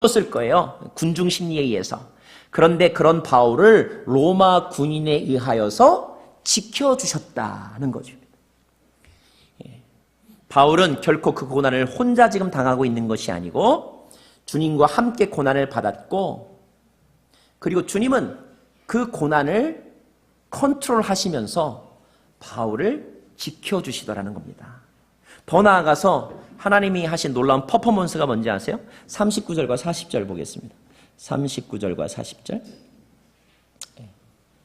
었을 거예요. 군중 심리에 의해서. 그런데 그런 바울을 로마 군인에 의하여서 지켜주셨다는 거죠. 바울은 결코 그 고난을 혼자 지금 당하고 있는 것이 아니고 주님과 함께 고난을 받았고, 그리고 주님은 그 고난을 컨트롤하시면서 바울을 지켜주시더라는 겁니다. 더 나아가서 하나님이 하신 놀라운 퍼포먼스가 뭔지 아세요? 39절과 40절 보겠습니다. 39절과 40절.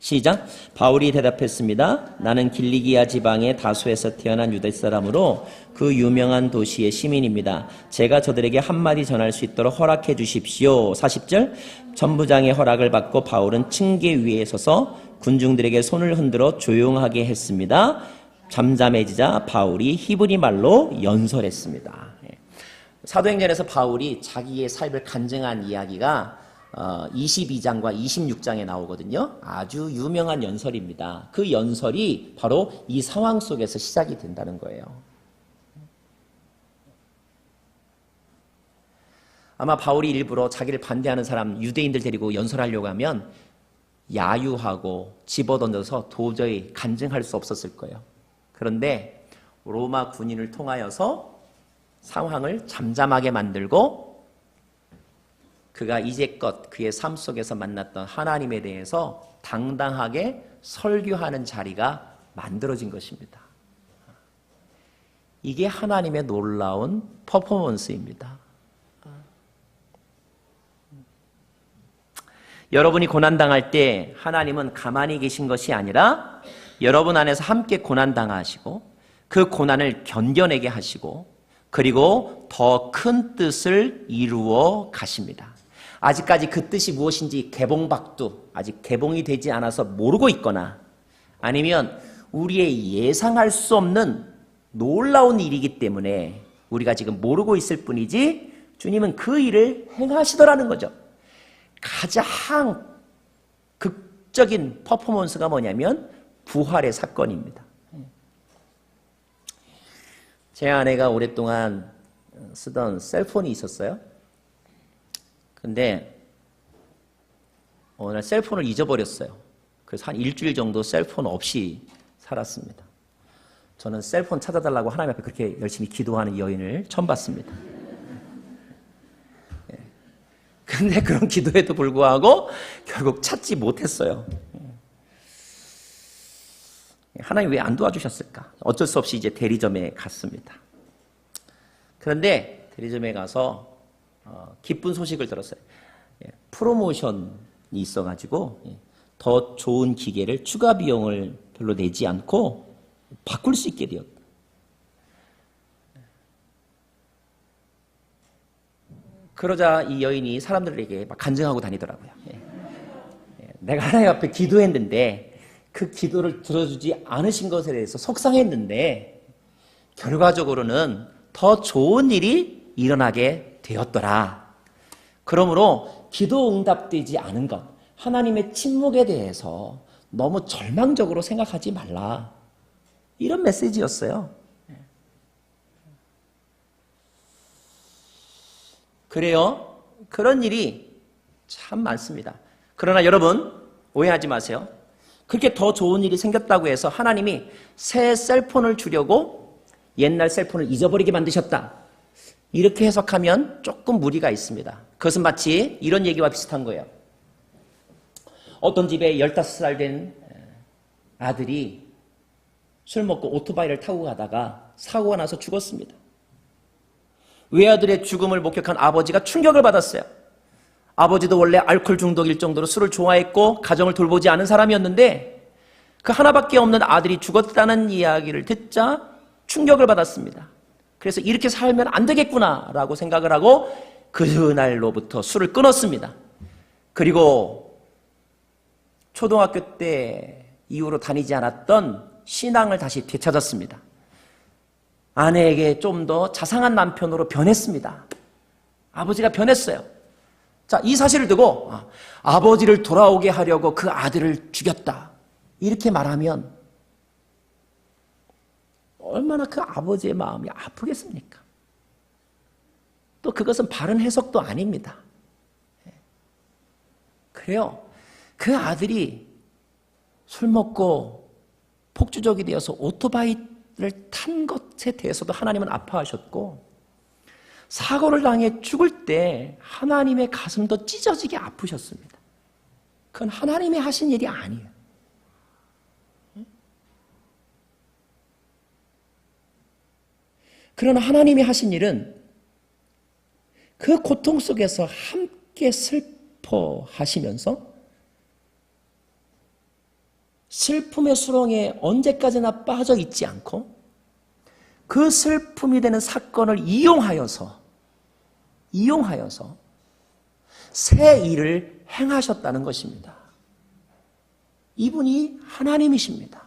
시작. 바울이 대답했습니다. 나는 길리기아 지방의 다소에서 태어난 유대 사람으로 그 유명한 도시의 시민입니다. 제가 저들에게 한마디 전할 수 있도록 허락해 주십시오. 40절. 전부장의 허락을 받고 바울은 층계 위에 서서 군중들에게 손을 흔들어 조용하게 했습니다. 잠잠해지자 바울이 히브리 말로 연설했습니다. 사도행전에서 바울이 자기의 삶을 간증한 이야기가 22장과 26장에 나오거든요. 아주 유명한 연설입니다. 그 연설이 바로 이 상황 속에서 시작이 된다는 거예요. 아마 바울이 일부러 자기를 반대하는 사람, 유대인들 데리고 연설하려고 하면 야유하고 집어던져서 도저히 간증할 수 없었을 거예요. 그런데 로마 군인을 통하여서 상황을 잠잠하게 만들고 그가 이제껏 그의 삶 속에서 만났던 하나님에 대해서 당당하게 설교하는 자리가 만들어진 것입니다. 이게 하나님의 놀라운 퍼포먼스입니다. 여러분이 고난당할 때 하나님은 가만히 계신 것이 아니라 여러분 안에서 함께 고난당하시고 그 고난을 견뎌내게 하시고 그리고 더 큰 뜻을 이루어 가십니다. 아직까지 그 뜻이 무엇인지 개봉박두, 아직 개봉이 되지 않아서 모르고 있거나 아니면 우리의 예상할 수 없는 놀라운 일이기 때문에 우리가 지금 모르고 있을 뿐이지 주님은 그 일을 행하시더라는 거죠. 가장 극적인 퍼포먼스가 뭐냐면 부활의 사건입니다. 제 아내가 오랫동안 쓰던 셀폰이 있었어요. 근데 어느 날 셀폰을 잊어버렸어요. 그래서 한 일주일 정도 셀폰 없이 살았습니다. 저는 셀폰 찾아달라고 하나님 앞에 그렇게 열심히 기도하는 여인을 처음 봤습니다. 근데 그런 기도에도 불구하고 결국 찾지 못했어요. 하나님 왜 안 도와주셨을까? 어쩔 수 없이 이제 대리점에 갔습니다. 그런데 대리점에 가서 기쁜 소식을 들었어요. 프로모션이 있어가지고 더 좋은 기계를 추가 비용을 별로 내지 않고 바꿀 수 있게 되었다. 그러자 이 여인이 사람들에게 막 간증하고 다니더라고요. 내가 하나님 앞에 기도했는데 그 기도를 들어주지 않으신 것에 대해서 속상했는데 결과적으로는 더 좋은 일이 일어나게 되었더라. 그러므로 기도 응답되지 않은 것, 하나님의 침묵에 대해서 너무 절망적으로 생각하지 말라. 이런 메시지였어요. 그래요. 그런 일이 참 많습니다. 그러나 여러분 오해하지 마세요. 그렇게 더 좋은 일이 생겼다고 해서 하나님이 새 셀폰을 주려고 옛날 셀폰을 잊어버리게 만드셨다. 이렇게 해석하면 조금 무리가 있습니다. 그것은 마치 이런 얘기와 비슷한 거예요. 어떤 집에 15살 된 아들이 술 먹고 오토바이를 타고 가다가 사고가 나서 죽었습니다. 외아들의 죽음을 목격한 아버지가 충격을 받았어요. 아버지도 원래 알코올 중독일 정도로 술을 좋아했고 가정을 돌보지 않은 사람이었는데 그 하나밖에 없는 아들이 죽었다는 이야기를 듣자 충격을 받았습니다. 그래서 이렇게 살면 안 되겠구나라고 생각을 하고 그날로부터 술을 끊었습니다. 그리고 초등학교 때 이후로 다니지 않았던 신앙을 다시 되찾았습니다. 아내에게 좀 더 자상한 남편으로 변했습니다. 아버지가 변했어요. 자, 이 사실을 두고 아버지를 돌아오게 하려고 그 아들을 죽였다. 이렇게 말하면 얼마나 그 아버지의 마음이 아프겠습니까? 또 그것은 바른 해석도 아닙니다. 그래요. 그 아들이 술 먹고 폭주족이 되어서 오토바이를 탄 것에 대해서도 하나님은 아파하셨고, 사고를 당해 죽을 때 하나님의 가슴도 찢어지게 아프셨습니다. 그건 하나님이 하신 일이 아니에요. 그러나 하나님이 하신 일은 그 고통 속에서 함께 슬퍼하시면서 슬픔의 수렁에 언제까지나 빠져 있지 않고 그 슬픔이 되는 사건을 이용하여서 새 일을 행하셨다는 것입니다. 이분이 하나님이십니다.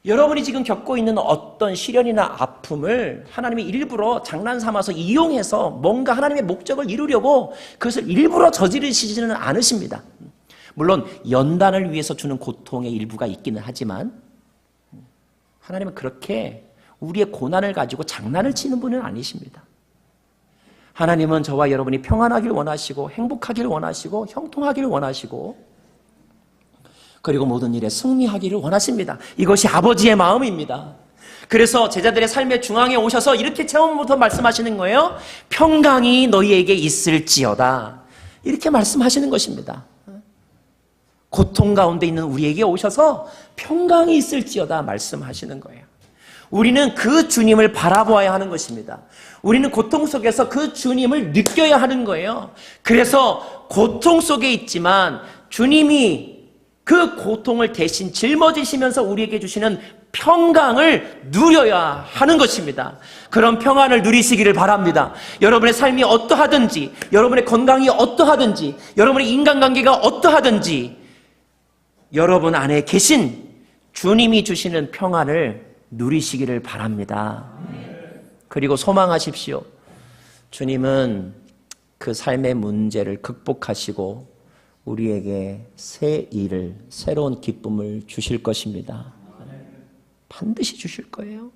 여러분이 지금 겪고 있는 어떤 시련이나 아픔을 하나님이 일부러 장난 삼아서 이용해서 뭔가 하나님의 목적을 이루려고 그것을 일부러 저지르시지는 않으십니다. 물론 연단을 위해서 주는 고통의 일부가 있기는 하지만 하나님은 그렇게 우리의 고난을 가지고 장난을 치는 분은 아니십니다. 하나님은 저와 여러분이 평안하길 원하시고 행복하길 원하시고 형통하길 원하시고 그리고 모든 일에 승리하기를 원하십니다. 이것이 아버지의 마음입니다. 그래서 제자들의 삶의 중앙에 오셔서 이렇게 처음부터 말씀하시는 거예요. 평강이 너희에게 있을지어다. 이렇게 말씀하시는 것입니다. 고통 가운데 있는 우리에게 오셔서 평강이 있을지어다 말씀하시는 거예요. 우리는 그 주님을 바라보아야 하는 것입니다. 우리는 고통 속에서 그 주님을 느껴야 하는 거예요. 그래서 고통 속에 있지만 주님이 그 고통을 대신 짊어지시면서 우리에게 주시는 평강을 누려야 하는 것입니다. 그런 평안을 누리시기를 바랍니다. 여러분의 삶이 어떠하든지, 여러분의 건강이 어떠하든지, 여러분의 인간관계가 어떠하든지 여러분 안에 계신 주님이 주시는 평안을 누리시기를 바랍니다. 그리고 소망하십시오. 주님은 그 삶의 문제를 극복하시고 우리에게 새 일을, 새로운 기쁨을 주실 것입니다. 반드시 주실 거예요.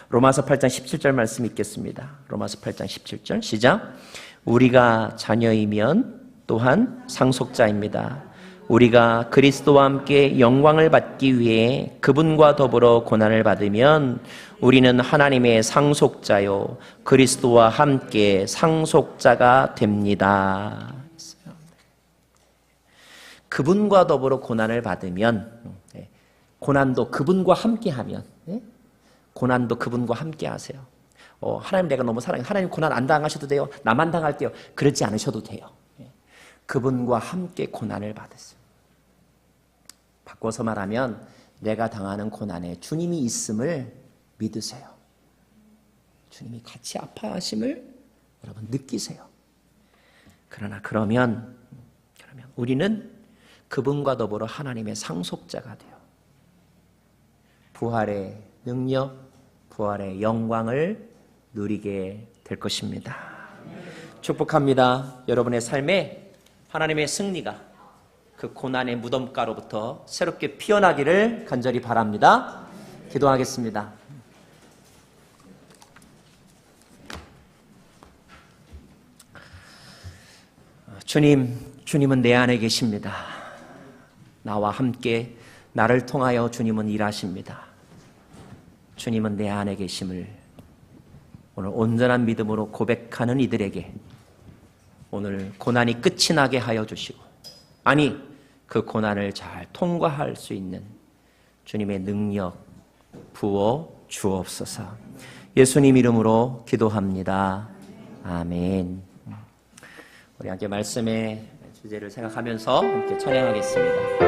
로마서 8장 17절 말씀 읽겠습니다. 로마서 8장 17절 시작. 우리가 자녀이면 또한 상속자입니다. 우리가 그리스도와 함께 영광을 받기 위해 그분과 더불어 고난을 받으면 우리는 하나님의 상속자요 그리스도와 함께 상속자가 됩니다. 그분과 더불어 고난을 받으면, 고난도 그분과 함께하면, 고난도 그분과 함께 하세요. 하나님 내가 너무 사랑해요. 하나님 고난 안 당하셔도 돼요. 나만 당할게요. 그러지 않으셔도 돼요. 그분과 함께 고난을 받으세요. 바꿔서 말하면 내가 당하는 고난에 주님이 있음을 믿으세요. 주님이 같이 아파하심을 여러분 느끼세요. 그러면 우리는 그분과 더불어 하나님의 상속자가 돼요. 부활의 능력, 부활의 영광을 누리게 될 것입니다. 축복합니다. 여러분의 삶에 하나님의 승리가 그 고난의 무덤가로부터 새롭게 피어나기를 간절히 바랍니다. 기도하겠습니다. 주님은 내 안에 계십니다. 나와 함께 나를 통하여 주님은 일하십니다. 주님은 내 안에 계심을 오늘 온전한 믿음으로 고백하는 이들에게 오늘 고난이 끝이 나게 하여 주시고, 아니 그 고난을 잘 통과할 수 있는 주님의 능력 부어 주옵소서. 예수님 이름으로 기도합니다. 아멘. 우리 함께 말씀의 주제를 생각하면서 함께 찬양하겠습니다.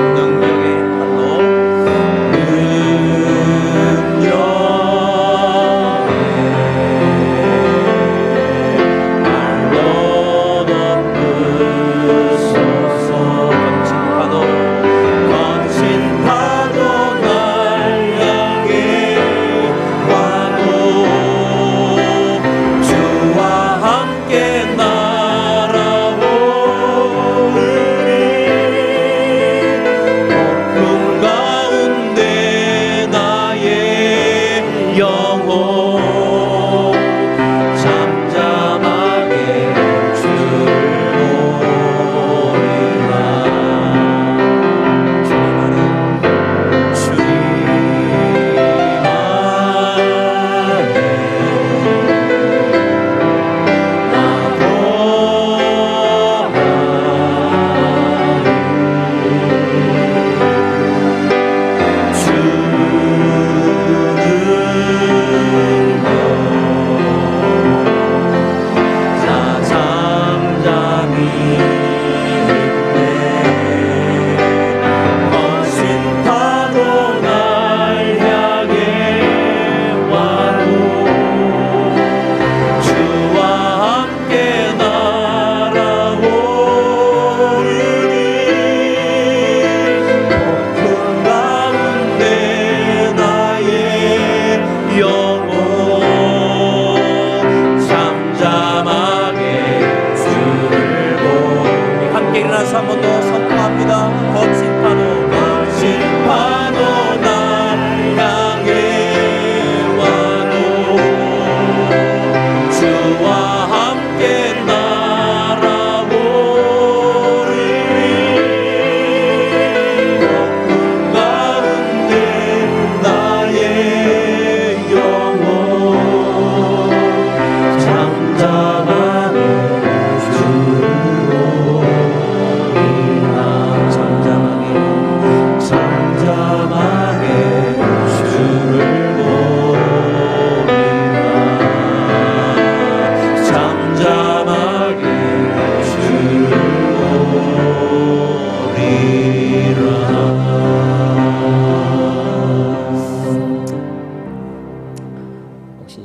능력의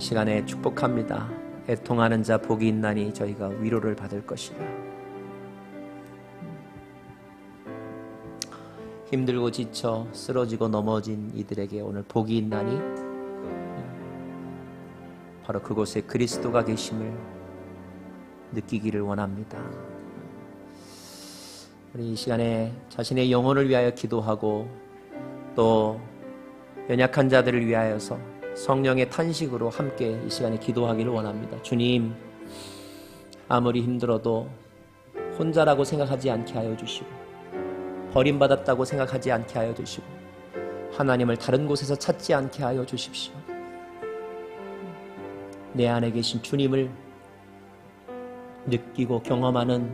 시간에 축복합니다. 애통하는 자 복이 있나니 저희가 위로를 받을 것이라. 힘들고 지쳐 쓰러지고 넘어진 이들에게 오늘 복이 있나니 바로 그곳에 그리스도가 계심을 느끼기를 원합니다. 우리 이 시간에 자신의 영혼을 위하여 기도하고 또 연약한 자들을 위하여서 성령의 탄식으로 함께 이 시간에 기도하기를 원합니다. 주님, 아무리 힘들어도 혼자라고 생각하지 않게 하여 주시고 버림받았다고 생각하지 않게 하여 주시고 하나님을 다른 곳에서 찾지 않게 하여 주십시오. 내 안에 계신 주님을 느끼고 경험하는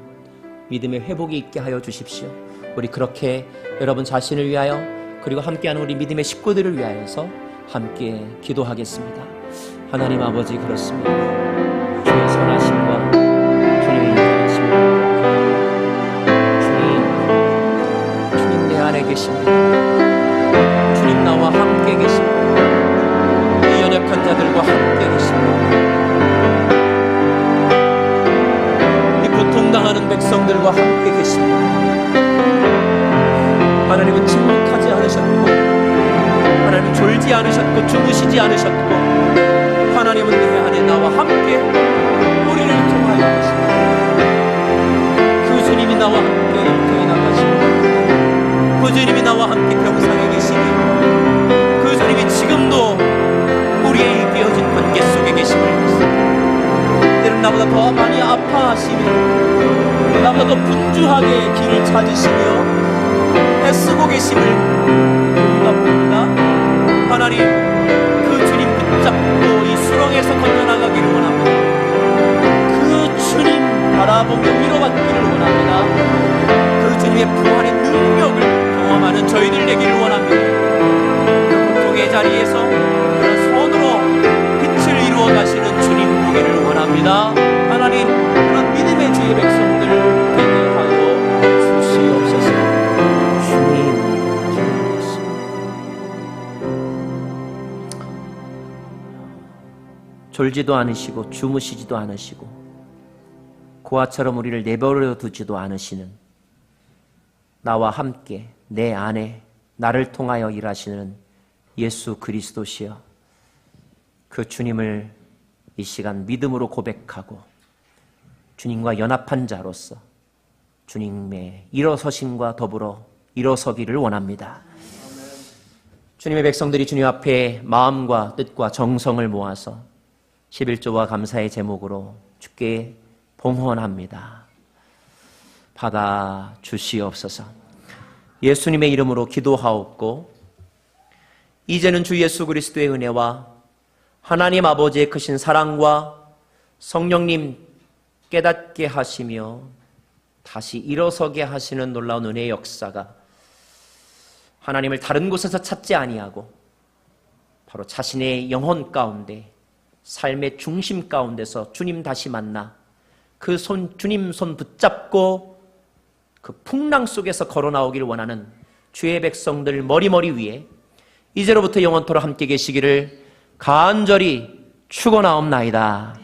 믿음의 회복이 있게 하여 주십시오. 우리 그렇게 여러분 자신을 위하여 그리고 함께하는 우리 믿음의 식구들을 위하여서 함께 기도하겠습니다. 하나님 아버지, 그렇습니다. 주의 선하심과 주님의 인자하심을 주님 내 안에 계십니다. 주님 나와 함께 계십니다. 이 연약한 자들과 함께 계십니다. 이 고통당하는 백성들과 함께 계십니다. 하나님은 침묵하지 않으셨고 하나님은 졸지 않으셨고 주무시지 않으셨고 하나님은 내 안에 나와 함께 우리를 통하여 계십니다. 그 주님이 나와 함께 일터에 나가시고 그 주님이 나와 함께 병상에 계시니 그 주님이 지금도 우리의 깨어진 관계 속에 계심을 믿습니다. 때론 나보다 더 많이 아파하시며 나보다 더 분주하게 길을 찾으시며 애쓰고 계심을 우리가 봅니다. 하나님, 그 주님 붙잡고 이 수렁에서 건져나가기를 원합니다. 그 주님 바라보며 위로받기를 원합니다. 그 주님의 부활의 능력을 경험하는 저희들 되기를 원합니다. 그 고통의 자리에서 그런 손으로 빛을 이루어 가시는 주님 보기를 원합니다. 하나님, 그런 믿음의 주의 백성들 되게 하여 주시옵소서. 졸지도 않으시고 주무시지도 않으시고 고아처럼 우리를 내버려 두지도 않으시는 나와 함께 내 안에 나를 통하여 일하시는 예수 그리스도시여, 그 주님을 이 시간 믿음으로 고백하고 주님과 연합한 자로서 주님의 일어서심과 더불어 일어서기를 원합니다. 주님의 백성들이 주님 앞에 마음과 뜻과 정성을 모아서 11조와 감사의 제목으로 주께 봉헌합니다. 받아 주시옵소서. 예수님의 이름으로 기도하옵고 이제는 주 예수 그리스도의 은혜와 하나님 아버지의 크신 사랑과 성령님 깨닫게 하시며 다시 일어서게 하시는 놀라운 은혜의 역사가 하나님을 다른 곳에서 찾지 아니하고 바로 자신의 영혼 가운데 삶의 중심 가운데서 주님 다시 만나 그 주님 손 붙잡고 그 풍랑 속에서 걸어 나오길 원하는 주의 백성들 머리 위에 이제로부터 영원토록 함께 계시기를 간절히 축원하옵나이다.